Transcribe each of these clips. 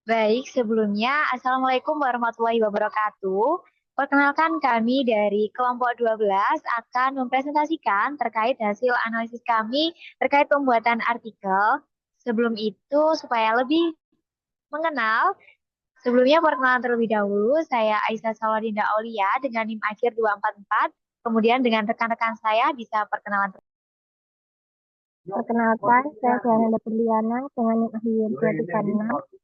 Baik, sebelumnya Assalamualaikum warahmatullahi wabarakatuh. Perkenalkan kami dari kelompok 12 akan mempresentasikan terkait hasil analisis kami terkait pembuatan artikel. Sebelum itu, supaya lebih mengenal, sebelumnya perkenalan terlebih dahulu, saya Aisyah Sawadinda Aulia dengan NIM akhir 244. Kemudian dengan rekan-rekan saya bisa perkenalan. Perkenalkan, saya Diana Berliana dengan NIM akhir 236.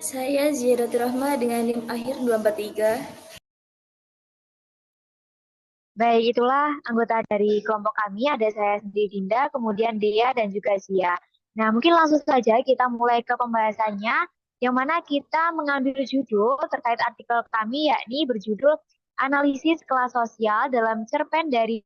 Saya Ziyadatul Rahma dengan NIM akhir 243. Baik, itulah anggota dari kelompok kami. Ada saya sendiri Dinda, kemudian Dea dan juga Zia. Nah, mungkin langsung saja kita mulai ke pembahasannya, yang mana kita mengambil judul terkait artikel kami, yakni berjudul Analisis Kelas Sosial dalam Cerpen dari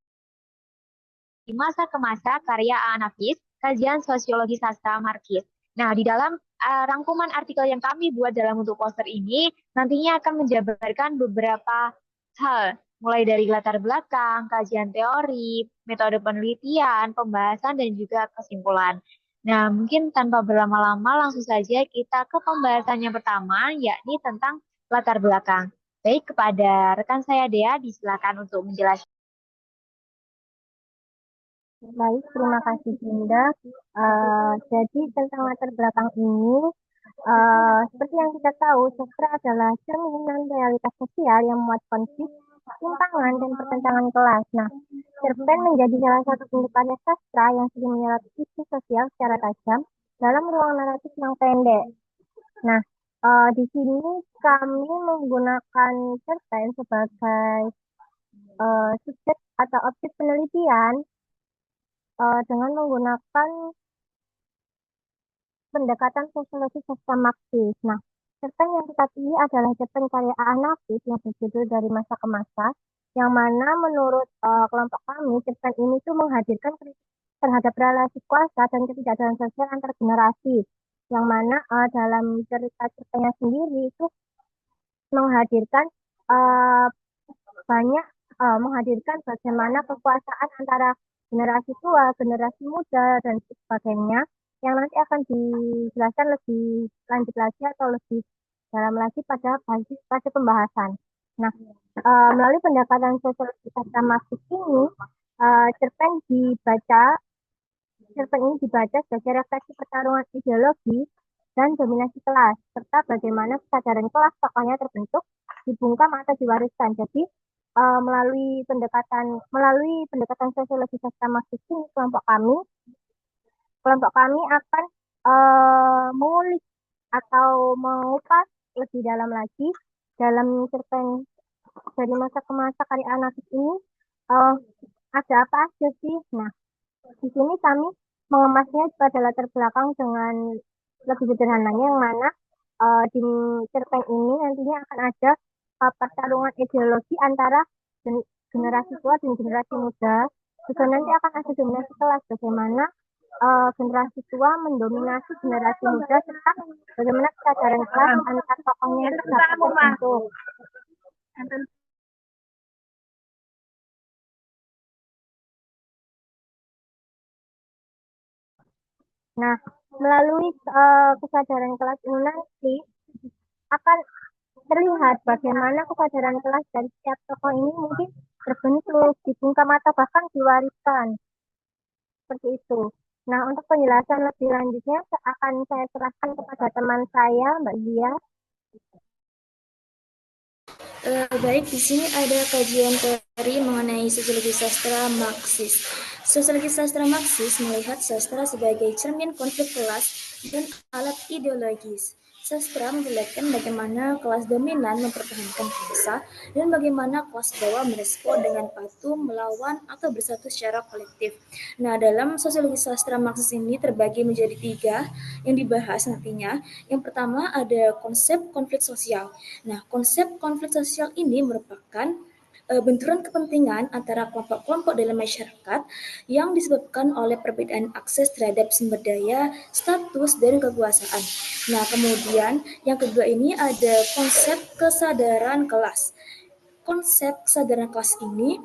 Masa ke Masa karya Anafis, Kajian Sosiologi Sastra Marxis. Nah, di dalam rangkuman artikel yang kami buat dalam bentuk poster ini, nantinya akan menjabarkan beberapa hal, mulai dari latar belakang, kajian teori, metode penelitian, pembahasan, dan juga kesimpulan. Nah, mungkin tanpa berlama-lama, langsung saja kita ke pembahasan yang pertama, yakni tentang latar belakang. Baik, kepada rekan saya Dea, disilakan untuk menjelaskan. Baik, terima kasih Dinda. Jadi tentang latar belakang ini, seperti yang kita tahu, sastra adalah cerminan realitas sosial yang memuat konflik, ketimpangan, dan pertentangan kelas. Nah, cerpen menjadi salah satu bentuk karya sastra yang sering menyerap isu sosial secara tajam dalam ruang naratif yang pendek. Nah, di sini kami menggunakan cerpen sebagai subjek atau objek penelitian dengan menggunakan pendekatan sosiologi sastra Marxis. Nah, cerpen yang kita pilih adalah cerpen karya Anafis yang berjudul Dari Masa ke Masa, yang mana menurut kelompok kami, cerpen ini tuh menghadirkan kritik terhadap relasi kuasa dan ketidakadilan sosial antar generasi, yang mana dalam cerita cerpennya sendiri itu menghadirkan uh, banyak menghadirkan bagaimana kekuasaan antara generasi tua, generasi muda, dan sebagainya, yang nanti akan dijelaskan lebih lanjut lagi atau lebih dalam lagi pada pembahasan. Nah, melalui pendekatan sosiologi sastra Marxis ini, uh, cerpen dibaca cerpen ini dibaca sebagai refleksi pertarungan ideologi dan dominasi kelas, serta bagaimana kesadaran kelas tokohnya terbentuk, dibungkam atau diwariskan. Jadi, melalui pendekatan sosiologi sastra Marxis ini, kelompok kami akan mengulik atau mengupas lebih dalam lagi dalam cerpen Dari Masa ke Masa karya anarkis ini, uh, ada apa aja sih? Nah, di sini kami mengemasnya pada latar belakang dengan lebih sederhananya, yang mana di cerpen ini nantinya akan ada pertarungan ideologi antara generasi tua dan generasi muda. Juga nanti akan ada dominasi kelas, bagaimana generasi tua mendominasi generasi muda, serta bagaimana kesadaran kelas antar tokohnya itu dapat terbentuk. Nah, melalui kesadaran kelas ini nanti akan terlihat bagaimana kesadaran kelas dari setiap tokoh ini mungkin terbentuk, dibungkam atau bahkan diwariskan. Seperti itu. Nah, untuk penjelasan lebih lanjutnya akan saya serahkan kepada teman saya, Mbak Zia. Baik, di sini ada kajian teori mengenai sosiologi sastra Marxis. Sosiologi sastra Marxis melihat sastra sebagai cermin konflik kelas dan alat ideologis. Sastra memperlihatkan bagaimana kelas dominan mempertahankan kuasa dan bagaimana kelas bawah merespon dengan patuh, melawan, atau bersatu secara kolektif. Nah, dalam sosiologi sastra Marxis ini terbagi menjadi 3 yang dibahas nantinya. Yang pertama ada konsep konflik sosial. Nah, konsep konflik sosial ini merupakan benturan kepentingan antara kelompok-kelompok dalam masyarakat yang disebabkan oleh perbedaan akses terhadap sumber daya, status, dan kekuasaan. Nah, kemudian yang kedua ini ada konsep kesadaran kelas. Konsep kesadaran kelas ini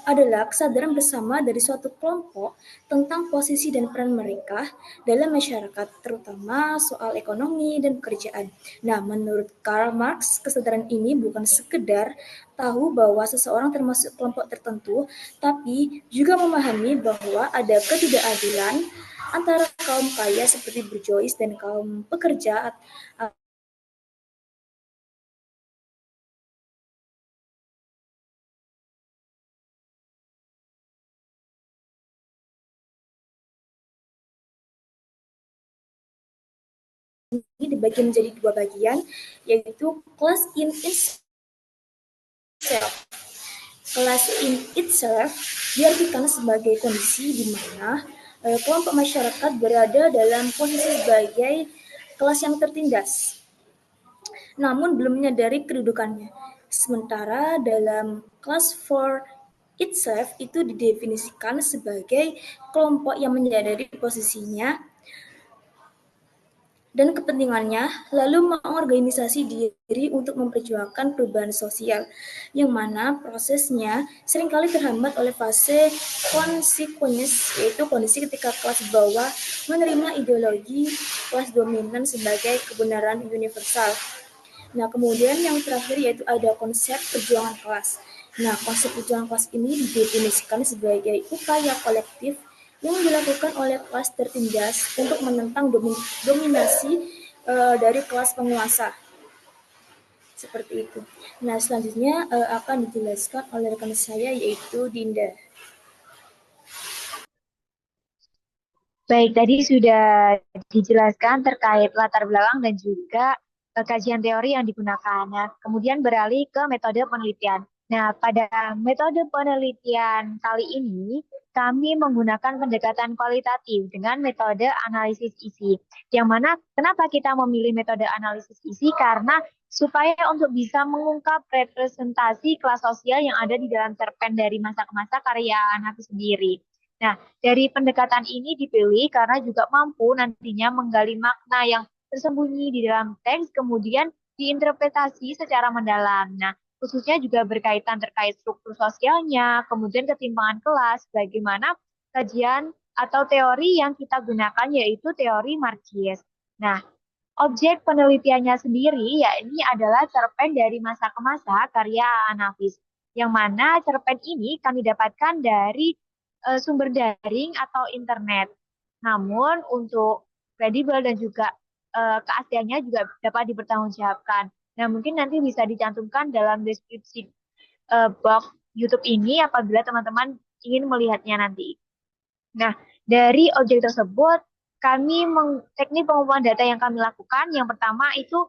adalah kesadaran bersama dari suatu kelompok tentang posisi dan peran mereka dalam masyarakat, terutama soal ekonomi dan pekerjaan. Nah, menurut Karl Marx, kesadaran ini bukan sekedar tahu bahwa seseorang termasuk kelompok tertentu, tapi juga memahami bahwa ada ketidakadilan antara kaum kaya seperti burjois dan kaum pekerja ini dibagi menjadi dua bagian, yaitu class in itself. Class in itself diartikan sebagai kondisi di mana kelompok masyarakat berada dalam posisi sebagai kelas yang tertindas, namun belum menyadari kedudukannya. Sementara dalam class for itself itu didefinisikan sebagai kelompok yang menyadari posisinya dan kepentingannya, lalu mengorganisasi diri untuk memperjuangkan perubahan sosial, yang mana prosesnya seringkali terhambat oleh fase konsekuens, yaitu kondisi ketika kelas bawah menerima ideologi kelas dominan sebagai kebenaran universal. Nah, kemudian yang terakhir yaitu ada konsep perjuangan kelas. Nah, konsep perjuangan kelas ini didefinisikan sebagai upaya kolektif yang dilakukan oleh kelas tertindas untuk menentang dominasi dari kelas penguasa. Seperti itu. Nah, selanjutnya akan dijelaskan oleh rekan saya yaitu Dinda. Baik, tadi sudah dijelaskan terkait latar belakang dan juga kajian teori yang digunakan. Nah, kemudian beralih ke metode penelitian. Nah, pada metode penelitian kali ini, kami menggunakan pendekatan kualitatif dengan metode analisis isi. Yang mana, kenapa kita memilih metode analisis isi? Karena supaya untuk bisa mengungkap representasi kelas sosial yang ada di dalam cerpen dari masa ke masa karya Hanafi sendiri. Nah, dari pendekatan ini dipilih karena juga mampu nantinya menggali makna yang tersembunyi di dalam teks, kemudian diinterpretasi secara mendalam. Nah, khususnya juga berkaitan terkait struktur sosialnya, kemudian ketimpangan kelas, bagaimana kajian atau teori yang kita gunakan yaitu teori Marxis. Nah, objek penelitiannya sendiri yakni adalah cerpen dari masa ke masa karya Anafis, yang mana cerpen ini kami dapatkan dari sumber daring atau internet. Namun untuk kredibel dan juga keasliannya juga dapat dipertanggungjawabkan. Nah, mungkin nanti bisa dicantumkan dalam deskripsi box YouTube ini apabila teman-teman ingin melihatnya nanti. Nah, dari objek tersebut, teknik pengumpulan data yang kami lakukan, yang pertama itu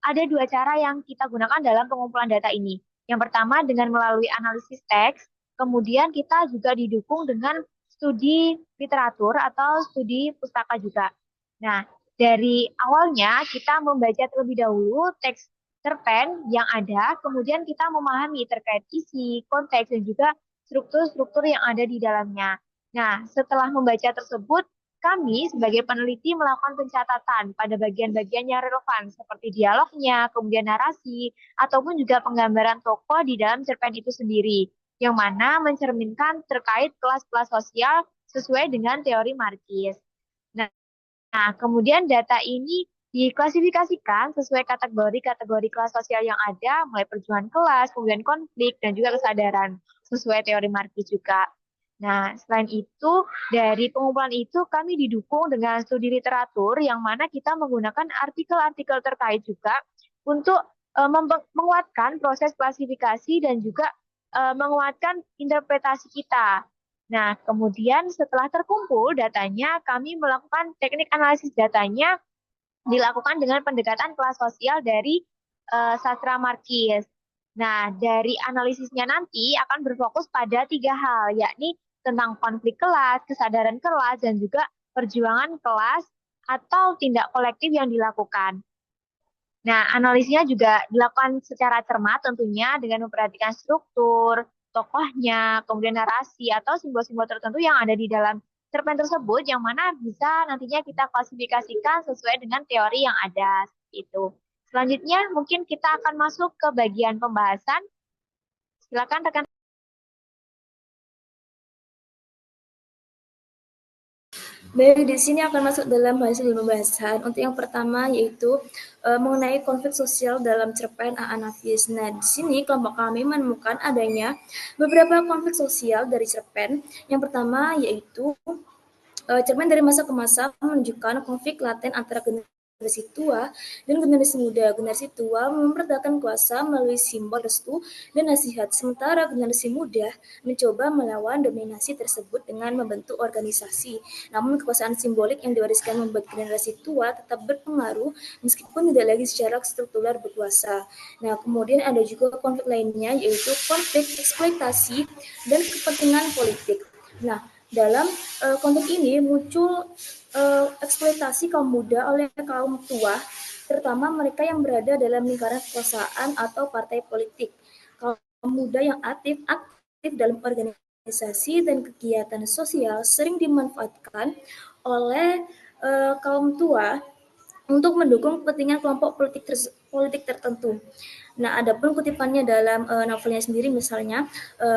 ada dua cara yang kita gunakan dalam pengumpulan data ini. Yang pertama dengan melalui analisis teks, kemudian kita juga didukung dengan studi literatur atau studi pustaka juga. Nah, dari awalnya kita membaca terlebih dahulu teks cerpen yang ada, kemudian kita memahami terkait isi, konteks, dan juga struktur-struktur yang ada di dalamnya. Nah, setelah membaca tersebut, kami sebagai peneliti melakukan pencatatan pada bagian-bagian yang relevan seperti dialognya, kemudian narasi, ataupun juga penggambaran tokoh di dalam cerpen itu sendiri, yang mana mencerminkan terkait kelas-kelas sosial sesuai dengan teori Marxis. Nah, kemudian data ini diklasifikasikan sesuai kategori-kategori kelas sosial yang ada, mulai perjuangan kelas, kemudian konflik, dan juga kesadaran, sesuai teori Marxis juga. Nah, selain itu, dari pengumpulan itu kami didukung dengan studi literatur yang mana kita menggunakan artikel-artikel terkait juga untuk menguatkan proses klasifikasi dan juga menguatkan interpretasi kita. Nah, kemudian setelah terkumpul datanya, kami melakukan teknik analisis datanya dilakukan dengan pendekatan kelas sosial dari sastra Marxis. Nah, dari analisisnya nanti akan berfokus pada tiga hal, yakni tentang konflik kelas, kesadaran kelas, dan juga perjuangan kelas atau tindak kolektif yang dilakukan. Nah, analisisnya juga dilakukan secara cermat tentunya dengan memperhatikan struktur, tokohnya, kemudian narasi, atau simbol-simbol tertentu yang ada di dalam cerpen tersebut, yang mana bisa nantinya kita klasifikasikan sesuai dengan teori yang ada. Itu. Selanjutnya, mungkin kita akan masuk ke bagian pembahasan. Silakan rekan. Baik, di sini akan masuk dalam hasil pembahasan. Untuk yang pertama yaitu mengenai konflik sosial dalam cerpen A.A. Nafis. Nah, di sini kelompok kami menemukan adanya beberapa konflik sosial dari cerpen. Yang pertama yaitu cermin dari masa ke masa menunjukkan konflik laten antara generasi tua dan generasi muda. Generasi tua mempertahankan kuasa melalui simbol restu dan nasihat, sementara generasi muda mencoba melawan dominasi tersebut dengan membentuk organisasi. Namun kekuasaan simbolik yang diwariskan membuat generasi tua tetap berpengaruh meskipun tidak lagi secara struktural berkuasa. Nah, kemudian ada juga konflik lainnya yaitu konflik eksploitasi dan kepentingan politik. Nah, dalam konteks ini muncul eksploitasi kaum muda oleh kaum tua, terutama mereka yang berada dalam lingkaran kekuasaan atau partai politik. Kaum muda yang aktif dalam organisasi dan kegiatan sosial sering dimanfaatkan oleh kaum tua untuk mendukung kepentingan kelompok politik tertentu. Nah, ada pun kutipannya dalam novelnya sendiri misalnya,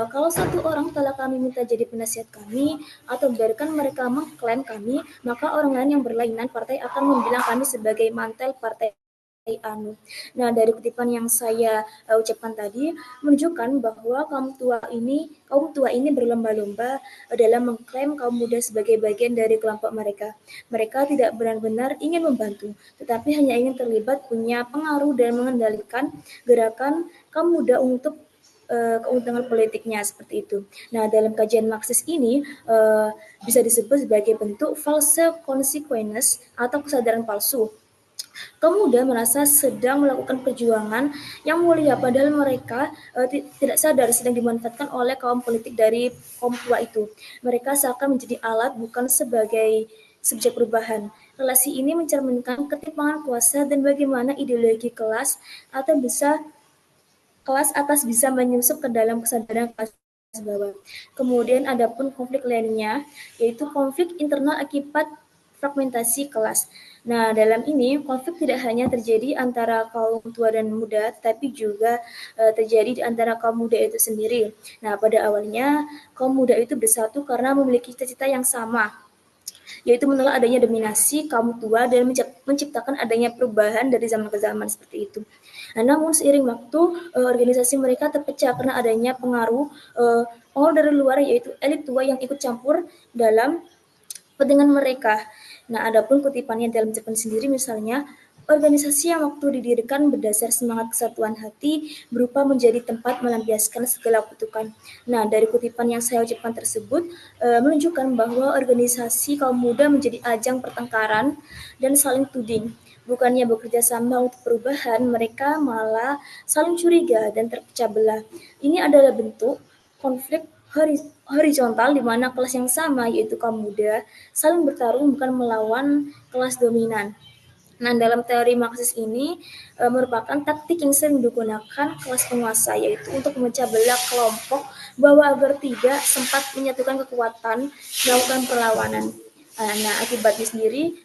kalau satu orang telah kami minta jadi penasihat kami atau biarkan mereka mengklaim kami, maka orang lain yang berlainan partai akan membilang kami sebagai mantel partai anu. Nah, dari kutipan yang saya ucapkan tadi menunjukkan bahwa kaum tua ini berlomba-lomba dalam mengklaim kaum muda sebagai bagian dari kelompok mereka. Mereka tidak benar-benar ingin membantu, tetapi hanya ingin terlibat, punya pengaruh dan mengendalikan gerakan kaum muda untuk keuntungan politiknya seperti itu. Nah, dalam kajian Marxis ini bisa disebut sebagai bentuk false consequence atau kesadaran palsu. Kaum muda merasa sedang melakukan perjuangan yang mulia, padahal mereka tidak sadar sedang dimanfaatkan oleh kaum politik dari kaum tua itu. Mereka seakan menjadi alat, bukan sebagai subjek perubahan. Relasi ini mencerminkan ketimpangan kuasa dan bagaimana ideologi kelas atau bisa kelas atas bisa menyusup ke dalam kesadaran kelas bawah. Kemudian ada pun konflik lainnya, yaitu konflik internal akibat fragmentasi kelas. Nah, dalam ini konflik tidak hanya terjadi antara kaum tua dan muda, tapi juga terjadi di antara kaum muda itu sendiri. Nah, pada awalnya kaum muda itu bersatu karena memiliki cita-cita yang sama, yaitu menolak adanya dominasi kaum tua dan menciptakan adanya perubahan dari zaman ke zaman seperti itu. Nah, namun seiring waktu organisasi mereka terpecah karena adanya pengaruh dari luar yaitu elit tua yang ikut campur dalam kepentingan mereka. Nah, adapun kutipannya dalam cerpen sendiri misalnya, organisasi yang waktu didirikan berdasar semangat kesatuan hati berupa menjadi tempat melampiaskan segala kutukan. Nah, dari kutipan yang saya ucapkan tersebut menunjukkan bahwa organisasi kaum muda menjadi ajang pertengkaran dan saling tuding. Bukannya bekerja sama untuk perubahan, mereka malah saling curiga dan terpecah belah. Ini adalah bentuk konflik horizontal di mana kelas yang sama yaitu kaum muda saling bertarung bukan melawan kelas dominan. Nah, dalam teori Marxis ini merupakan taktik yang sering digunakan kelas penguasa yaitu untuk memecah belah kelompok bahwa agar tidak sempat menyatukan kekuatan melakukan perlawanan. Nah, akibatnya sendiri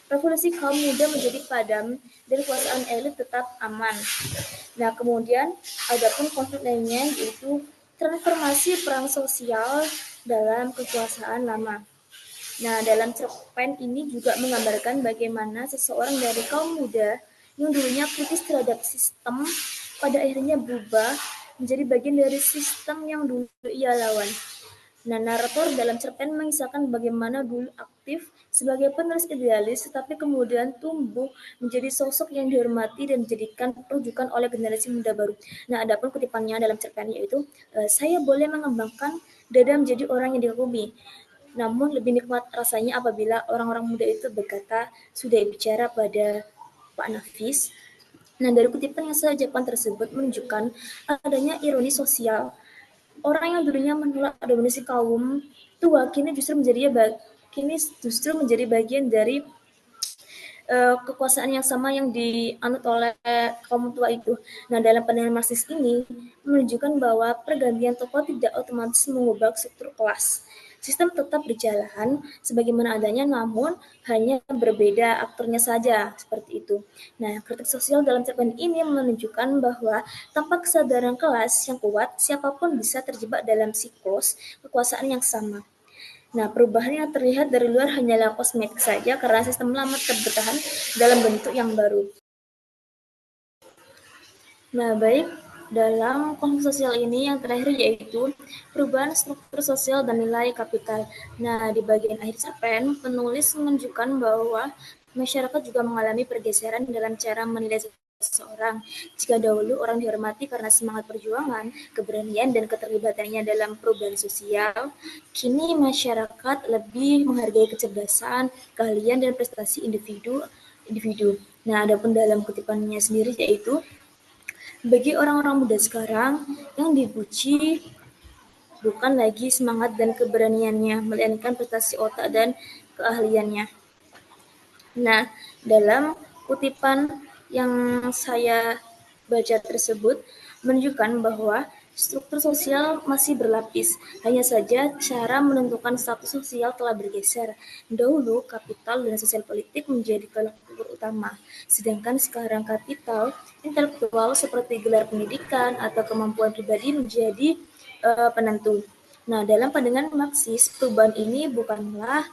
revolusi kaum muda menjadi padam dan kekuasaan elit tetap aman. Nah, kemudian ada pun konflik lainnya yaitu transformasi peran sosial dalam kekuasaan lama. Nah, dalam cerpen ini juga menggambarkan bagaimana seseorang dari kaum muda yang dulunya kritis terhadap sistem pada akhirnya berubah menjadi bagian dari sistem yang dulu ia lawan. Nah, narator dalam cerpen mengisahkan bagaimana dulu aktif sebagai penulis idealis, tetapi kemudian tumbuh menjadi sosok yang dihormati dan dijadikan rujukan oleh generasi muda baru. Nah, adapun kutipannya dalam cerpen yaitu, saya boleh mengembangkan dada menjadi orang yang dikagumi. Namun lebih nikmat rasanya apabila orang-orang muda itu berkata, sudah bicara pada Pak Nafis. Nah, dari kutipan yang saya ucapkan tersebut menunjukkan adanya ironi sosial. Orang yang dulunya menolak dominasi kaum tua kini justru menjadi bagian dari kekuasaan yang sama yang dianut oleh kaum tua itu. Nah, dalam pandangan Marxis ini menunjukkan bahwa pergantian tokoh tidak otomatis mengubah struktur kelas. Sistem tetap berjalan sebagaimana adanya, namun hanya berbeda aktornya saja, seperti itu. Nah, kritik sosial dalam cerpen ini menunjukkan bahwa tanpa kesadaran kelas yang kuat, siapapun bisa terjebak dalam siklus kekuasaan yang sama. Nah, perubahan yang terlihat dari luar hanyalah kosmetik saja karena sistem lama tetap bertahan dalam bentuk yang baru. Nah, baik, dalam konflik sosial ini yang terakhir yaitu perubahan struktur sosial dan nilai kapital. Nah, di bagian akhir cerpen, penulis menunjukkan bahwa masyarakat juga mengalami pergeseran dalam cara menilai seseorang. Jika dahulu orang dihormati karena semangat perjuangan, keberanian, dan keterlibatannya dalam perubahan sosial, kini masyarakat lebih menghargai kecerdasan, keahlian, dan prestasi individu. Nah, adapun dalam kutipannya sendiri yaitu bagi orang-orang muda sekarang, yang dipuji bukan lagi semangat dan keberaniannya, melainkan prestasi otak dan keahliannya. Nah, dalam kutipan yang saya baca tersebut menunjukkan bahwa struktur sosial masih berlapis, hanya saja cara menentukan status sosial telah bergeser. Dahulu, kapital dan sosial politik menjadi tolak ukur utama, sedangkan sekarang kapital intelektual seperti gelar pendidikan atau kemampuan pribadi menjadi penentu. Nah, dalam pandangan Marxis, perubahan ini bukanlah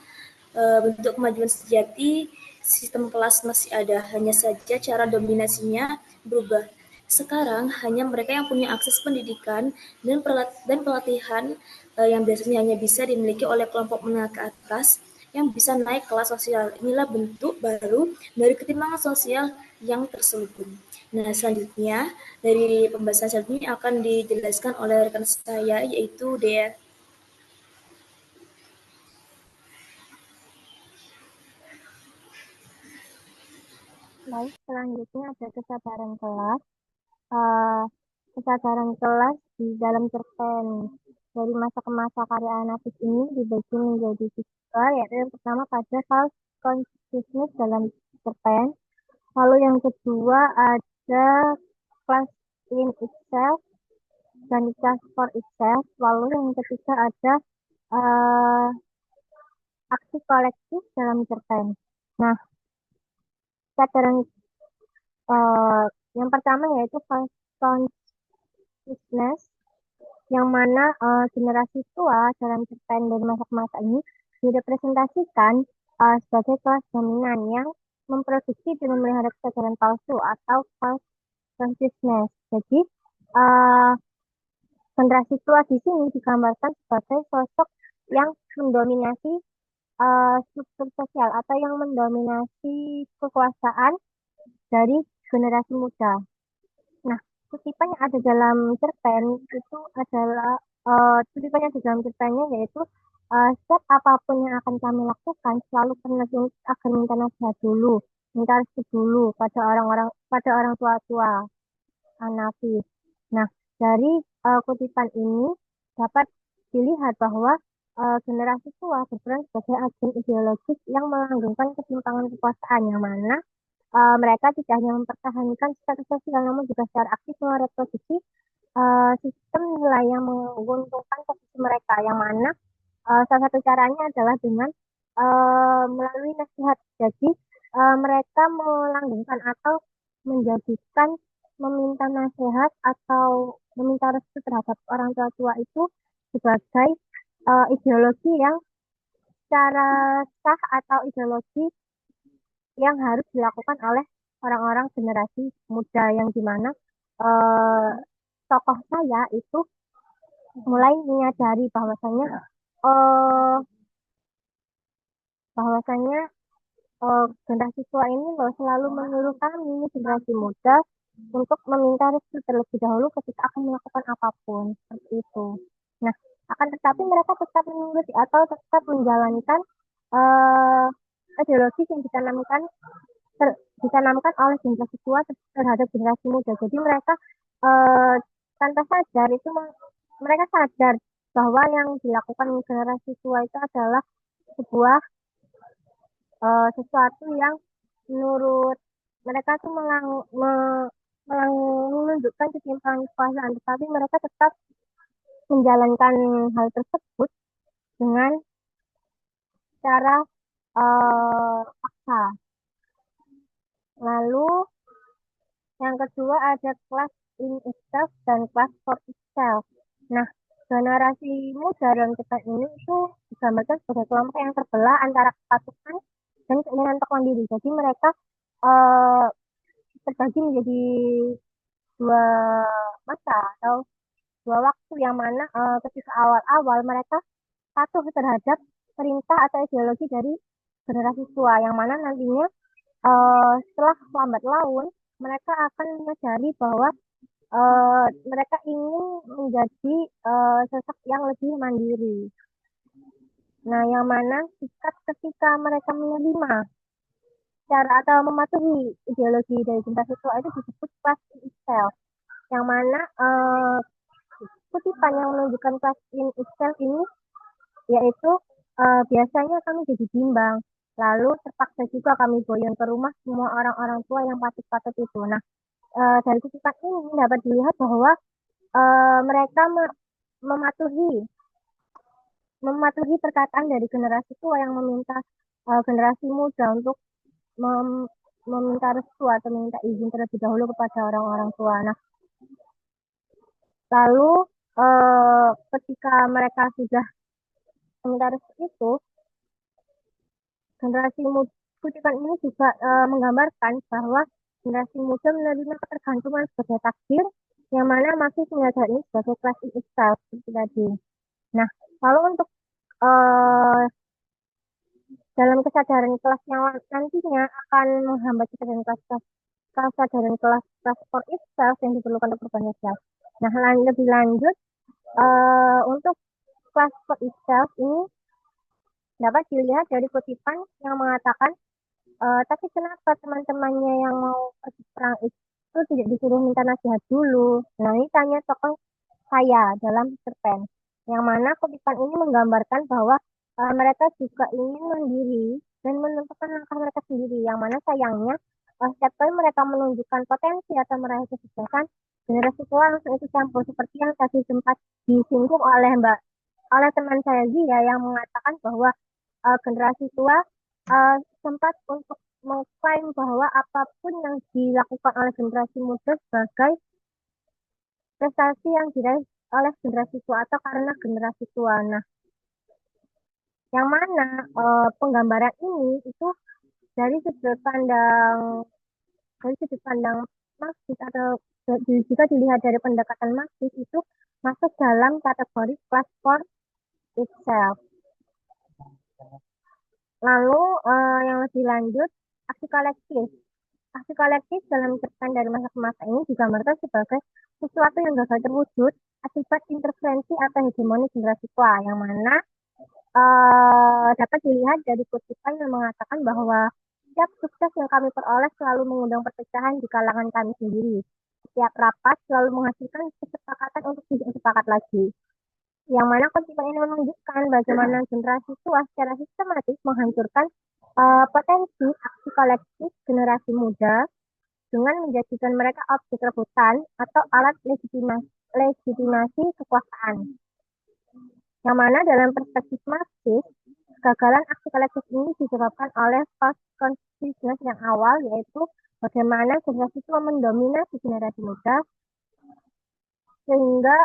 bentuk kemajuan sejati, sistem kelas masih ada, hanya saja cara dominasinya berubah. Sekarang hanya mereka yang punya akses pendidikan dan pelatihan yang biasanya hanya bisa dimiliki oleh kelompok menengah ke atas yang bisa naik kelas sosial. Inilah bentuk baru dari ketimpangan sosial yang terselubung. Nah, selanjutnya dari pembahasan selanjutnya akan dijelaskan oleh rekan saya yaitu Dea. Baik, selanjutnya ada kesadaran kelas. Eh, kesadaran kelas di dalam cerpen dari masa ke masa karya Anafis ini dibagi menjadi tiga, yaitu yang pertama pada false consciousness dalam cerpen, lalu yang kedua ada class in itself dan class for itself, lalu yang ketiga ada eh, aksi kolektif dalam cerpen. Nah, kesadaran eh, yang pertama yaitu false consciousness, yang mana generasi tua dalam cerpen dari masa ke masa ini direpresentasikan sebagai kelas dominan yang memproduksi dan memelihara kesadaran palsu atau false consciousness. Jadi uh, generasi tua di sini digambarkan sebagai sosok yang mendominasi struktur sosial atau yang mendominasi kekuasaan dari generasi muda. Nah, kutipan yang ada dalam cerpen itu adalah kutipan yang ada dalam cerpennya yaitu setiap apapun yang akan kami lakukan selalu pernah akan minta nasihat dulu, minta restu dulu pada orang tua-tua Hanafi. Nah, dari kutipan ini dapat dilihat bahwa generasi tua berperan sebagai agen ideologis yang melanggengkan ketimpangan kekuasaan yang mana mereka tidak hanya mempertahankan status sosial namun juga secara aktif mereproduksi sistem nilai yang menguntungkan posisi mereka yang mana salah satu caranya adalah dengan melalui nasihat. Jadi mereka melanggengkan atau menjadikan meminta nasihat atau meminta restu terhadap orang tua tua itu sebagai ideologi yang secara sah atau ideologi yang harus dilakukan oleh orang-orang generasi muda yang dimana eh, tokoh saya itu mulai menyadari eh, bahwasannya generasi tua ini loh selalu menyuruh kami generasi muda untuk meminta restu terlebih dahulu ketika akan melakukan apapun seperti itu. Nah, akan tetapi mereka tetap menuruti atau tetap menjalankan eh, ideologi yang ditanamkan oleh generasi tua terhadap generasi muda. Jadi mereka eh, tanpa sadar itu mereka sadar bahwa yang dilakukan generasi tua itu adalah sebuah sesuatu yang menurut mereka tuh menunjukkan ketimpangan kekuasaan, tetapi mereka tetap menjalankan hal tersebut dengan cara paksa. Lalu yang kedua ada class in itself dan class for itself. Nah, generasi muda dalam cerpen ini itu digambarkan sebagai kelompok yang terbelah antara kepatuhan dan keinginan untuk mandiri. Jadi mereka eh, terbagi menjadi dua masa atau dua waktu yang mana ketika awal-awal mereka patuh terhadap perintah atau ideologi dari generasi tua yang mana nantinya setelah lambat laun mereka akan menyadari bahwa mereka ingin menjadi sosok yang lebih mandiri. Nah, yang mana sikap ketika mereka menerima cara atau mematuhi ideologi dari generasi tua itu disebut class in itself. Yang mana kutipan yang menunjukkan class in itself ini yaitu biasanya kami jadi bimbang. Lalu terpaksa juga kami boyong ke rumah semua orang-orang tua yang patut-patut itu. Nah, dari kutipan ini dapat dilihat bahwa mereka mematuhi mematuhi perkataan dari generasi tua yang meminta generasi muda untuk meminta restu atau meminta izin terlebih dahulu kepada orang-orang tua. Nah, lalu ketika mereka sudah meminta restu itu, generasi muda kutipan ini juga menggambarkan bahwa generasi muda menerima ketergantungan sebagai takdir yang mana masih menyadari sebagai class in itself seperti tadi. Nah, lalu untuk uh, dalam kesadaran kelas yang nantinya akan menghambat kesadaran kesadaran kelas for itself yang diperlukan untuk perubahan sosial. Nah, lebih lanjut untuk kelas for itself ini dapat dilihat dari kutipan yang mengatakan tapi kenapa teman-temannya yang mau pergi perang itu tidak disuruh minta nasihat dulu? Nah, ini tanya tokoh saya dalam cerpen. Yang mana kutipan ini menggambarkan bahwa mereka juga ingin mandiri dan menentukan langkah mereka sendiri. Yang mana sayangnya setiap kali mereka menunjukkan potensi atau meraih kesuksesan, generasi tua langsung ikut campur seperti yang tadi sempat disinggung oleh teman saya Zia yang mengatakan bahwa generasi tua sempat untuk mengklaim bahwa apapun yang dilakukan oleh generasi muda sebagai prestasi yang diraih oleh generasi tua atau karena generasi tua. Nah, yang mana penggambaran ini itu dari sudut pandang Marxis atau jika dilihat dari pendekatan Marxis itu masuk dalam kategori class for itself. Lalu yang lebih lanjut aksi kolektif. Aksi kolektif dalam cerpen dari masa ke masa ini digambarkan sebagai sesuatu yang gagal terwujud akibat intervensi atau hegemoni generasi tua, yang mana dapat dilihat dari kutipan yang mengatakan bahwa setiap sukses yang kami peroleh selalu mengundang perpecahan di kalangan kami sendiri. Setiap rapat selalu menghasilkan kesepakatan untuk tidak sepakat lagi. Yang mana kutipan ini menunjukkan bagaimana generasi tua secara sistematis menghancurkan potensi aksi kolektif generasi muda dengan menjadikan mereka objek rebutan atau alat legitimasi kekuasaan. Yang mana dalam perspektif Marxis, kegagalan aksi kolektif ini disebabkan oleh false consciousness yang awal, yaitu bagaimana generasi tua mendominasi generasi muda, sehingga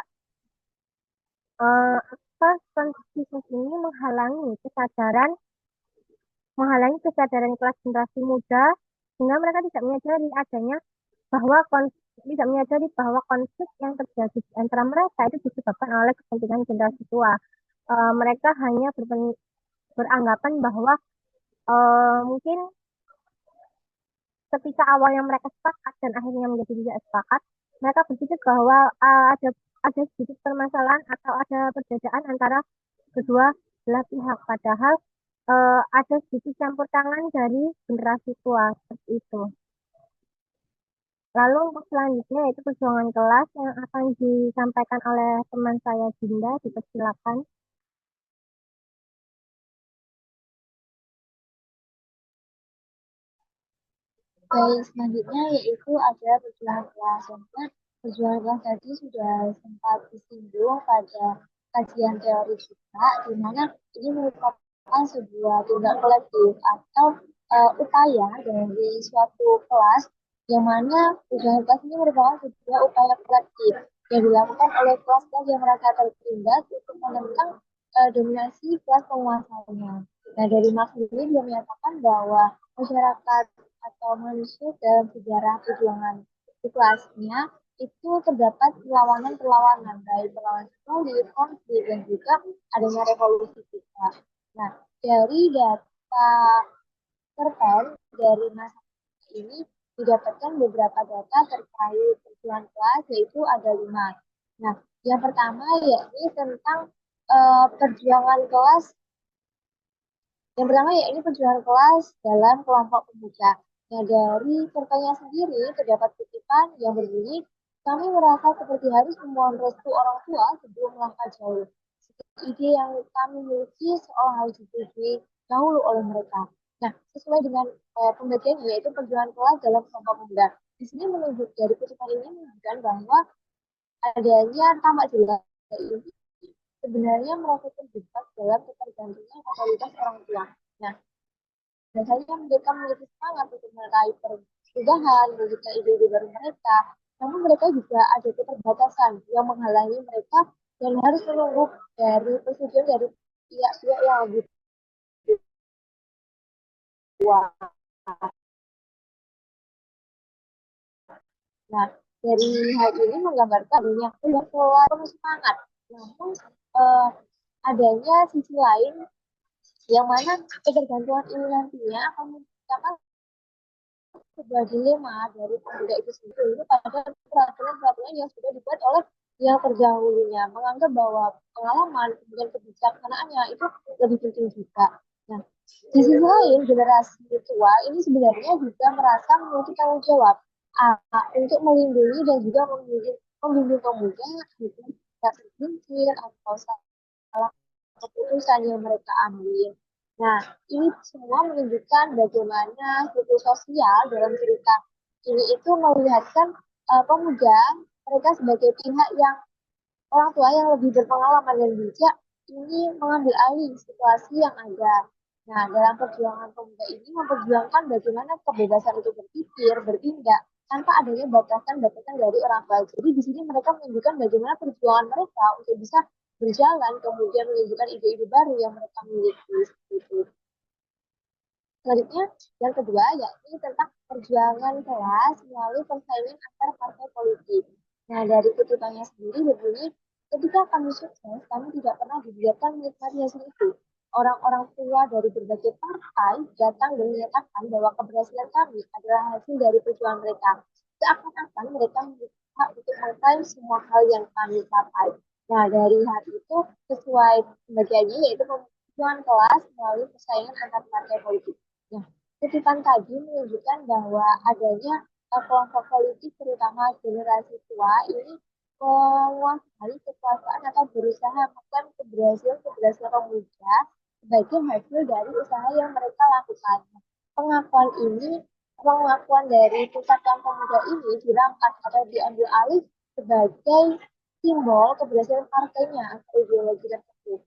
false consciousness ini menghalangi kesadaran kelas generasi muda, sehingga mereka tidak menyadari bahwa konflik yang terjadi di antara mereka itu disebabkan oleh kepentingan generasi tua. Mereka hanya beranggapan bahwa mungkin ketika awalnya mereka sepakat dan akhirnya menjadi tidak sepakat, mereka berpikir bahwa ada sedikit permasalahan atau ada perbedaan antara kedua belah pihak. Padahal ada sedikit campur tangan dari generasi tua seperti itu. Lalu untuk selanjutnya yaitu perjuangan kelas yang akan disampaikan oleh teman saya Dinda, dipersilakan. Baik, selanjutnya yaitu ada perjuangan kelas. Perjuangan kelas tadi sudah sempat disinggung pada kajian teori kita, di mana ini merupakan sebuah tindak kolektif atau upaya dari suatu kelas, yang mana perjuangan kelas ini merupakan sebuah upaya kolektif yang dilakukan oleh kelas-kelas yang merasa tertindas untuk menentang dominasi kelas penguasanya. Nah, dari Marx sendiri dia menyatakan bahwa masyarakat atau manusia dalam sejarah perjuangan di kelasnya itu terdapat perlawanan-perlawanan, baik perlawanan sulit, konflik, dan juga adanya revolusi kita. Nah, dari data terkait dari masa ini didapatkan beberapa data terkait perjuangan kelas, yaitu ada 5. Nah, yang pertama yakni tentang perjuangan kelas. Yang pertama yakni perjuangan kelas dalam kelompok pemuda. Nah, dari cerpennya sendiri terdapat kutipan yang berbunyi, kami merasa seperti harus memohon restu orang tua sebelum melangkah jauh. Ide yang kami miliki seolah harus disetujui dahulu oleh mereka. Nah, sesuai dengan pembagiannya yaitu perjuangan kelas dalam kelompok pemuda. Di sini menunjuk dari kutipan ini menunjukkan bahwa adanya tamak jelas ini sebenarnya merasa terjebak dalam ketergantungan otoritas orang tua. Nah, biasanya mereka memiliki semangat untuk meraih perubahan, mewujudkan ide-ide baru mereka. Namun mereka juga ada keterbatasan yang menghalangi mereka dan harus menunggu dari persetujuan dari pihak-pihak yang lebih tua. Nah, dari hal ini menggambarkan adanya pola penuh semangat. Namun adanya sisi lain yang mana ketergantungan ini nantinya akan menciptakan sebuah dilema dari pemuda itu sendiri pada peraturan-peraturan yang sudah dibuat oleh yang terdahulunya, menganggap bahwa pengalaman kemudian kebijaksanaannya itu lebih penting juga. Nah, di sisi lain generasi tua ini sebenarnya juga merasa memiliki tanggung jawab untuk melindungi dan juga membimbing pemuda gitu, tidak tergelincir atau salah keputusan yang mereka ambil. Nah, ini semua menunjukkan bagaimana struktur sosial dalam cerita ini itu melihatkan pemuda mereka sebagai pihak yang orang tua yang lebih berpengalaman dan bijak ini mengambil alih situasi yang ada. Nah, dalam perjuangan pemuda ini memperjuangkan bagaimana kebebasan untuk berpikir, bertindak, tanpa adanya batasan-batasan dari orang tua. Jadi di sini mereka menunjukkan bagaimana perjuangan mereka untuk bisa berjalan, kemudian menunjukkan ide-ide baru yang mereka miliki. Gitu. Selanjutnya, yang kedua yakni tentang perjuangan kelas melalui persaingan antar partai politik. Nah, dari kutipannya sendiri berbunyi, ketika kami sukses, kami tidak pernah dibiarkan menikmati hasil itu. Orang-orang tua dari berbagai partai datang dan menyatakan bahwa keberhasilan kami adalah hasil dari perjuangan mereka. Seakan-akan mereka berusaha untuk mengklaim semua hal yang kami capai. Nah, dari hal itu sesuai pembagiannya yaitu perjuangan kelas melalui persaingan antar partai politik. Nah, kutipan tadi menunjukkan bahwa adanya kelompok politik terutama generasi tua ini menguasai kekuasaan atau berusaha melakukan keberhasilan pemuda sebagai hasil dari usaha yang mereka lakukan. Pengakuan dari pusatan pemuda ini dirangkat atau diambil alih sebagai simbol keberhasilan partainya atau ideologi tersebut.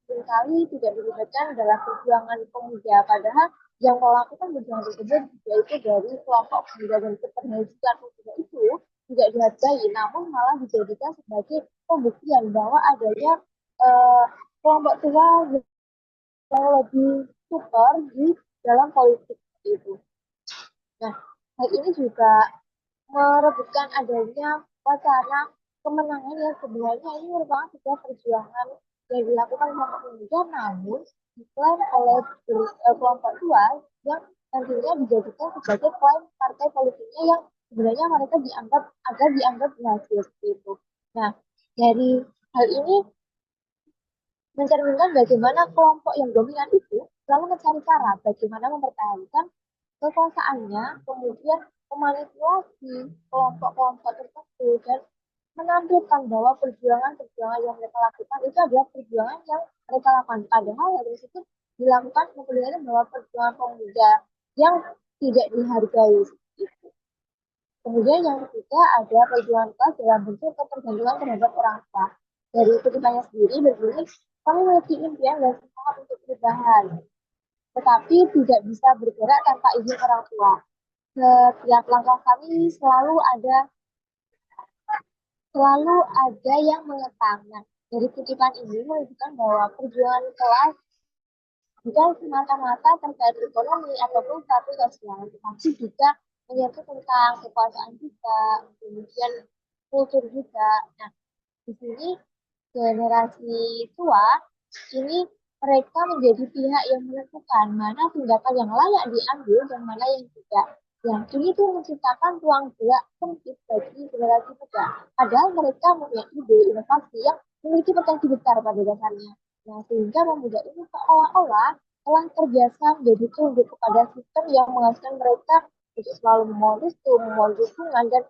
Seringkali tidak dilibatkan dalam perjuangan pemuda, padahal yang melakukan perjuangan tersebut yaitu dari kelompok pemuda dan keberhasilan pemuda itu tidak dihargai, namun malah dijadikan sebagai pembuktian bahwa adanya kelompok tua yang lebih super di dalam politik itu. Nah, hal ini juga merebutkan adanya wacana kemenangan yang sebenarnya ini merupakan sebuah perjuangan yang dilakukan kelompok pemuda, namun diklaim oleh kelompok tua yang nantinya dijadikan sebagai klaim partai politiknya yang sebenarnya mereka dianggap berhasil seperti itu. Nah, dari hal ini mencerminkan bagaimana kelompok yang dominan itu selalu mencari cara bagaimana mempertahankan kekuasaannya, kemudian memanipulasi kelompok-kelompok tertentu dan menampilkan bahwa perjuangan-perjuangan yang mereka lakukan itu adalah perjuangan yang mereka lakukan. Padahal hal tersebut dilakukan memperlihatkan bahwa perjuangan pemuda yang tidak dihargai. Kemudian yang ketiga ada perjuangan kelas dalam bentuk ketergantungan terhadap orang tua. Dari kutipannya sendiri berbunyi, kami memiliki impian dan semangat untuk perubahan, tetapi tidak bisa bergerak tanpa izin orang tua. Setiap langkah kami selalu ada selalu ada yang mengekang. Nah, dari kutipan ini menunjukkan bahwa perjuangan kelas bukan semata-mata terkait ekonomi ataupun status sosial, tetapi juga menyentuh tentang kekuasaan juga, kemudian kultur juga. Nah, di sini generasi tua ini mereka menjadi pihak yang menentukan mana tindakan yang layak diambil dan mana yang tidak. Yang ini tuh menciptakan ruang gerak sempit bagi generasi muda. Padahal mereka punya ide inovasi yang memiliki potensi besar pada dasarnya. Nah, sehingga pemuda ini seolah-olah telah terbiasa menjadi tunduk kepada sistem yang menghasilkan mereka untuk selalu memohon restu, memohon dukungan, dan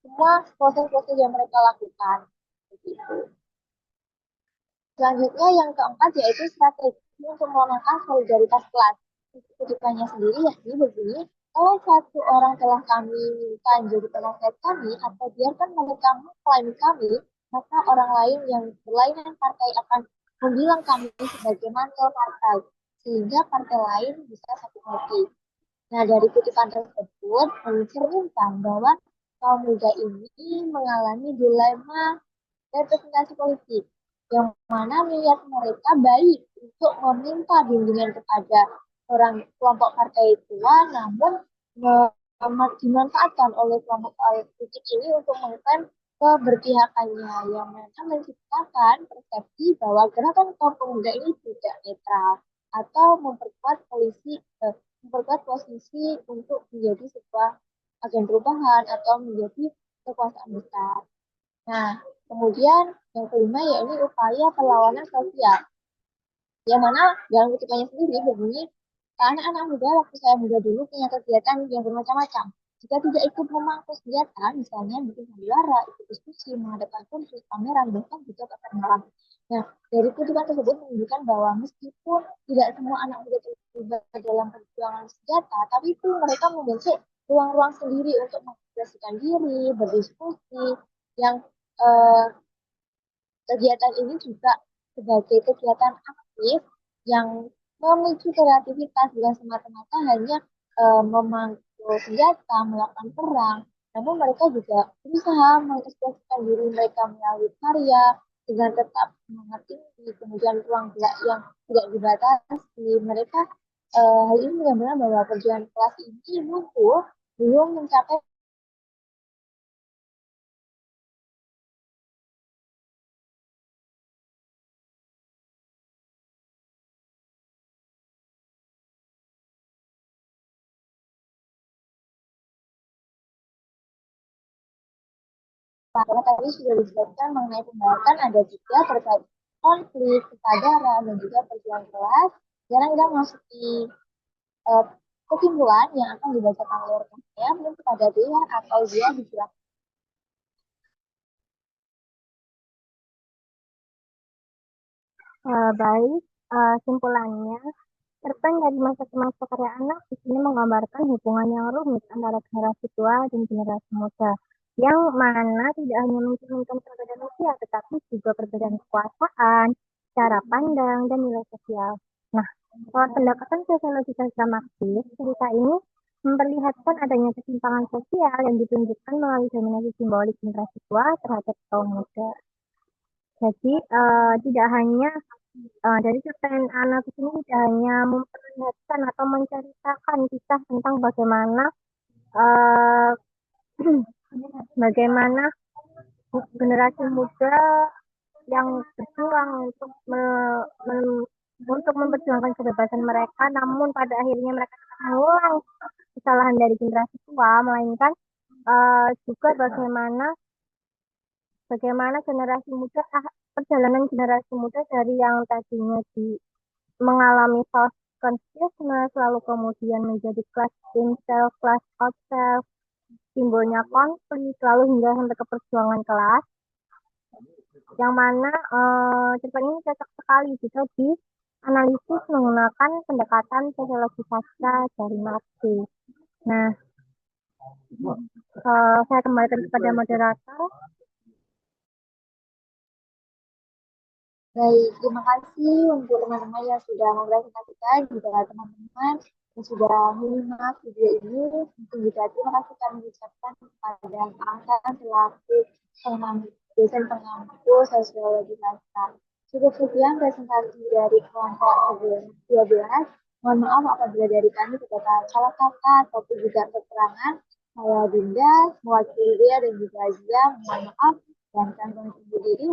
semua proses-proses yang mereka lakukan. Begitu. Selanjutnya yang keempat yaitu strategi untuk melemahkan solidaritas kelas. Kutipannya sendiri yakni begini, kalau satu orang telah kami minta menjadi penasihat kami atau biarkan mereka mengklaim kami, maka orang lain yang berlainan partai akan membilang kami sebagai mantel partai, sehingga partai lain bisa sakit hati. Nah, dari kutipan tersebut mencerminkan bahwa kaum muda ini mengalami dilema representasi politik, yang mana niat mereka baik untuk meminta bimbingan kepada orang kelompok partai tua, namun dimanfaatkan oleh kelompok politik ini untuk mengklaim keberpihakannya, yang mana menciptakan persepsi bahwa gerakan kaum pemuda ini tidak netral atau memperkuat posisi untuk menjadi sebuah agen perubahan atau menjadi kekuasaan besar. Nah, kemudian yang kelima yakni upaya perlawanan sosial. Yang mana dalam kutipannya sendiri berbunyi, anak-anak muda waktu saya muda dulu punya kegiatan yang bermacam-macam. Jika tidak ikut memangku senjata, misalnya bikin sandiwara, ikut diskusi, menghadapkan kursus, pameran, bahkan juga pasar malam. Nah, dari kutipan tersebut menunjukkan bahwa meskipun tidak semua anak muda terlibat dalam perjuangan senjata, tapi itu mereka membentuk ruang-ruang sendiri untuk mengekspresikan diri, berdiskusi, yang eh, kegiatan ini juga sebagai kegiatan aktif yang memicu kreativitas, bukan semata-mata hanya memangku senjata, melakukan perang, namun mereka juga berusaha mengekspresikan diri mereka melalui karya dengan tetap semangat tinggi, kemudian ruang gerak yang tidak dibatasi. Mereka hal ini benar-benar bahwa perjuangan kelas ini muncul belum mencapai karena tadi sudah disebutkan mengenai pembahasan ada juga terkait konflik, kesadaran, dan juga perjuangan kelas. Sekarang kita masuk di uh, kesimpulan yang akan dibacakan oleh rekan saya. Mungkin kepada dia atau dia dijelaskan. Baik, simpulannya, cerpen dari masa ke masa karya anak di sini menggambarkan hubungan yang rumit antara generasi tua dan generasi muda, yang mana tidak hanya mencerminkan perbedaan usia, tetapi juga perbedaan kekuasaan, cara pandang, dan nilai sosial. Nah, lewat pendekatan sosiologi sosial Marxis, cerita ini memperlihatkan adanya ketimpangan sosial yang ditunjukkan melalui dominasi simbolik generasi tua terhadap kaum muda. Jadi tidak hanya dari cerpen anak ini tidak hanya memperlihatkan atau menceritakan kisah tentang bagaimana uh, bagaimana generasi muda yang berjuang untuk untuk memperjuangkan kebebasan mereka, namun pada akhirnya mereka mengulang kesalahan dari generasi tua, melainkan juga bagaimana generasi muda perjalanan generasi muda dari yang tadinya mengalami false consciousness lalu kemudian menjadi class in self, class out self, simbolnya konflik lalu hingga sampai ke perjuangan kelas, yang mana cerpen ini cocok sekali jika dianalisis menggunakan pendekatan sosiologi sastra dari Marxis. Nah, saya kembalikan kepada moderator. Baik, terima kasih untuk teman-teman yang sudah mempresentasikan, juga teman-teman yang sudah menyimak video ini. Mungkin juga terima kasih kami ucapkan kepada Angga selaku pengambil dosen pengampu sosiologi sastra. Cukup sekian presentasi dari kelompok 12. Mohon maaf apabila dari kami terdapat salah kata ataupun juga kekurangan. Saya Dinda, mewakili dia dan juga Zia. Mohon maaf dan kami undur diri.